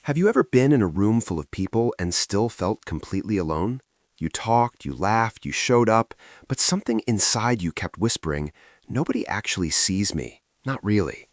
Have you ever been in a room full of people and still felt completely alone? You talked, you laughed, you showed up, but something inside you kept whispering, "Nobody actually sees me." Not really.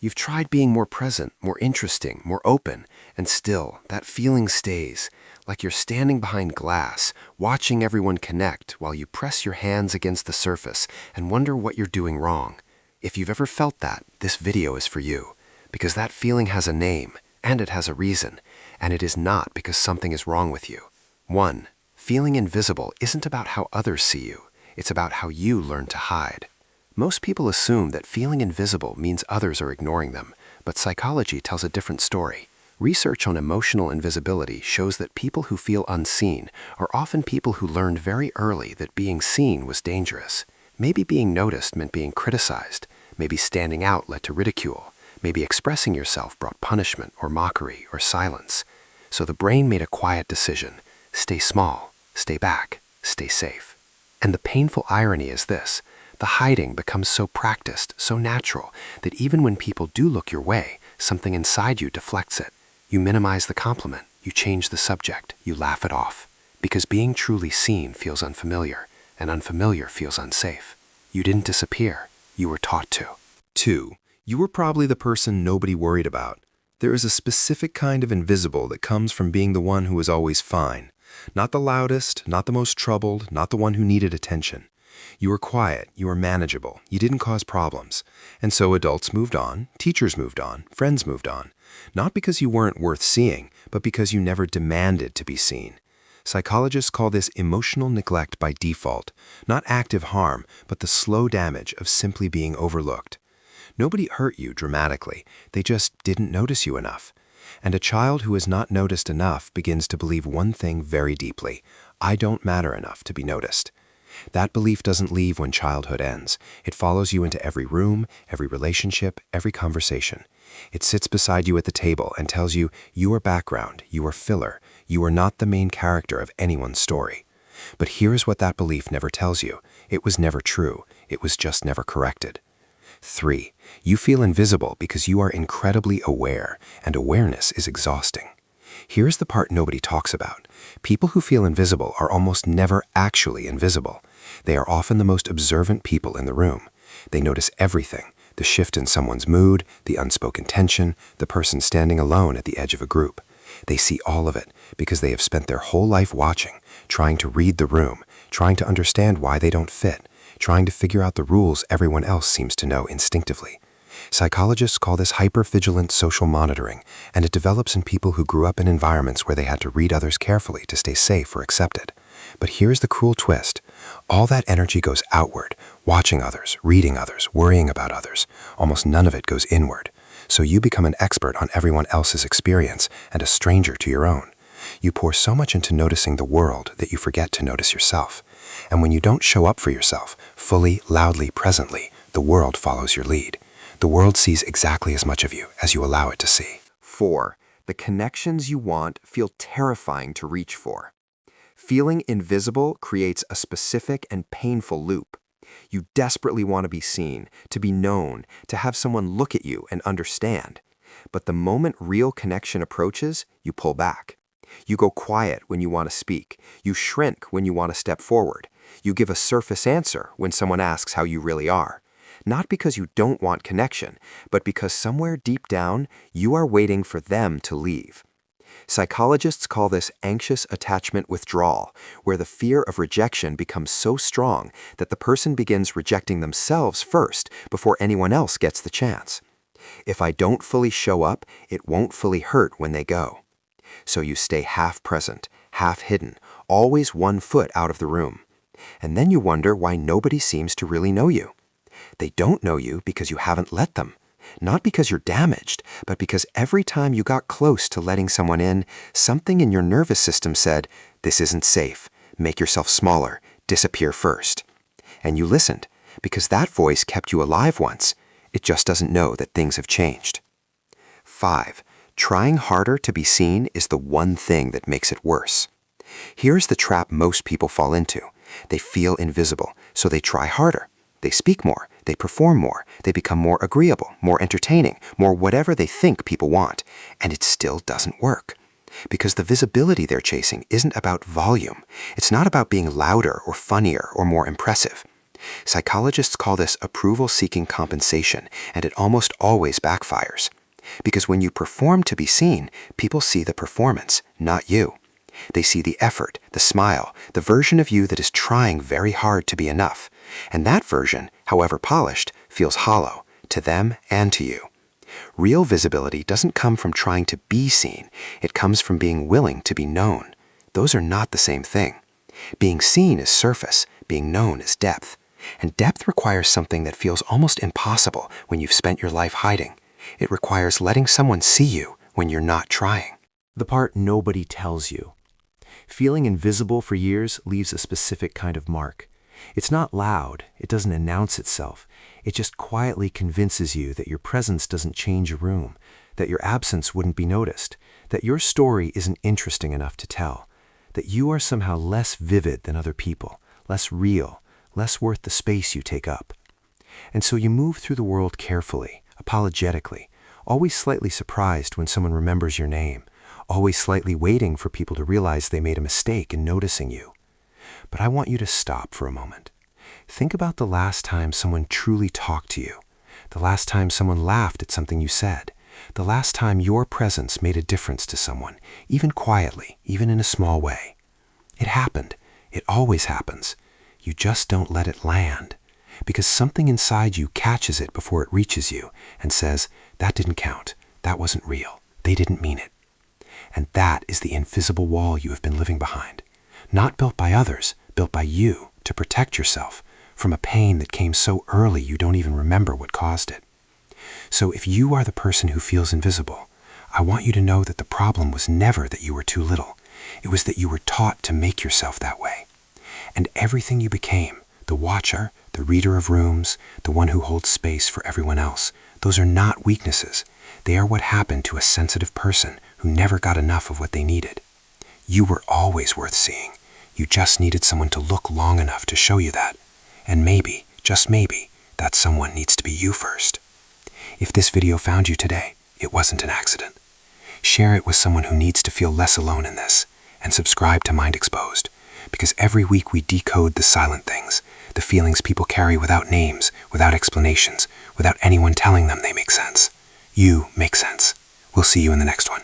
You've tried being more present, more interesting, more open, and still, that feeling stays, like you're standing behind glass, watching everyone connect while you press your hands against the surface and wonder what you're doing wrong. If you've ever felt that, this video is for you, because that feeling has a name, and it has a reason, and it is not because something is wrong with you. 1. Feeling invisible isn't about how others see you, it's about how you learn to hide. Most people assume that feeling invisible means others are ignoring them, but psychology tells a different story. Research on emotional invisibility shows that people who feel unseen are often people who learned very early that being seen was dangerous. Maybe being noticed meant being criticized, maybe standing out led to ridicule, maybe expressing yourself brought punishment or mockery or silence. So the brain made a quiet decision: stay small, stay back, stay safe. And the painful irony is this: the hiding becomes so practiced, so natural, that even when people do look your way, something inside you deflects it. You minimize the compliment, you change the subject, you laugh it off. Because being truly seen feels unfamiliar, and unfamiliar feels unsafe. You didn't disappear, you were taught to. 2. You were probably the person nobody worried about. There is a specific kind of invisible that comes from being the one who was always fine. Not the loudest, not the most troubled, not the one who needed attention. You were quiet, you were manageable, you didn't cause problems. And so adults moved on, teachers moved on, friends moved on. Not because you weren't worth seeing, but because you never demanded to be seen. Psychologists call this emotional neglect by default, not active harm, but the slow damage of simply being overlooked. Nobody hurt you dramatically, they just didn't notice you enough. And a child who is not noticed enough begins to believe one thing very deeply: I don't matter enough to be noticed. That belief doesn't leave when childhood ends. It follows you into every room, every relationship, every conversation. It sits beside you at the table and tells you you are background, you are filler, you are not the main character of anyone's story. But here's what that belief never tells you: it was never true, it was just never corrected. 3. You feel invisible because you are incredibly aware, and awareness is exhausting. Here's the part nobody talks about. People who feel invisible are almost never actually invisible. They are often the most observant people in the room. They notice everything: the shift in someone's mood, the unspoken tension, the person standing alone at the edge of a group. They see all of it because they have spent their whole life watching, trying to read the room, trying to understand why they don't fit, trying to figure out the rules everyone else seems to know instinctively. Psychologists call this hypervigilant social monitoring, and it develops in people who grew up in environments where they had to read others carefully to stay safe or accepted. But here's the cruel twist: all that energy goes outward, watching others, reading others, worrying about others. Almost none of it goes inward. So you become an expert on everyone else's experience and a stranger to your own. You pour so much into noticing the world that you forget to notice yourself. And when you don't show up for yourself, fully, loudly, presently, the world follows your lead. The world sees exactly as much of you as you allow it to see. 4. The connections you want feel terrifying to reach for. Feeling invisible creates a specific and painful loop. You desperately want to be seen, to be known, to have someone look at you and understand. But the moment real connection approaches, you pull back. You go quiet when you want to speak. You shrink when you want to step forward. You give a surface answer when someone asks how you really are. Not because you don't want connection, but because somewhere deep down, you are waiting for them to leave. Psychologists call this anxious attachment withdrawal, where the fear of rejection becomes so strong that the person begins rejecting themselves first before anyone else gets the chance. If I don't fully show up, it won't fully hurt when they go. So you stay half present, half hidden, always 1 foot out of the room. And then you wonder why nobody seems to really know you. They don't know you because you haven't let them. Not because you're damaged, but because every time you got close to letting someone in, something in your nervous system said, "This isn't safe. Make yourself smaller. Disappear first." And you listened, because that voice kept you alive once. It just doesn't know that things have changed. 5. Trying harder to be seen is the one thing that makes it worse. Here's the trap most people fall into. They feel invisible, so they try harder. They speak more, they perform more, they become more agreeable, more entertaining, more whatever they think people want, and it still doesn't work. Because the visibility they're chasing isn't about volume. It's not about being louder or funnier or more impressive. Psychologists call this approval-seeking compensation, and it almost always backfires. Because when you perform to be seen, people see the performance, not you. They see the effort, the smile, the version of you that is trying very hard to be enough. And that version, however polished, feels hollow, to them and to you. Real visibility doesn't come from trying to be seen. It comes from being willing to be known. Those are not the same thing. Being seen is surface, being known is depth. And depth requires something that feels almost impossible when you've spent your life hiding. It requires letting someone see you when you're not trying. The part nobody tells you. Feeling invisible for years leaves a specific kind of mark. It's not loud, it doesn't announce itself. It just quietly convinces you that your presence doesn't change a room, that your absence wouldn't be noticed, that your story isn't interesting enough to tell, that you are somehow less vivid than other people, less real, less worth the space you take up. And so you move through the world carefully, apologetically, always slightly surprised when someone remembers your name, always slightly waiting for people to realize they made a mistake in noticing you. But I want you to stop for a moment. Think about the last time someone truly talked to you, the last time someone laughed at something you said, the last time your presence made a difference to someone, even quietly, even in a small way. It happened. It always happens. You just don't let it land, because something inside you catches it before it reaches you and says, that didn't count, that wasn't real, they didn't mean it. And that is the invisible wall you have been living behind. Not built by others, built by you to protect yourself from a pain that came so early you don't even remember what caused it. So if you are the person who feels invisible, I want you to know that the problem was never that you were too little. It was that you were taught to make yourself that way. And everything you became, the watcher, the reader of rooms, the one who holds space for everyone else, those are not weaknesses. They are what happened to a sensitive person who never got enough of what they needed. You were always worth seeing. You just needed someone to look long enough to show you that. And maybe, just maybe, that someone needs to be you first. If this video found you today, it wasn't an accident. Share it with someone who needs to feel less alone in this, and subscribe to Mind Exposed, because every week we decode the silent things, the feelings people carry without names, without explanations, without anyone telling them they make sense. You make sense. We'll see you in the next one.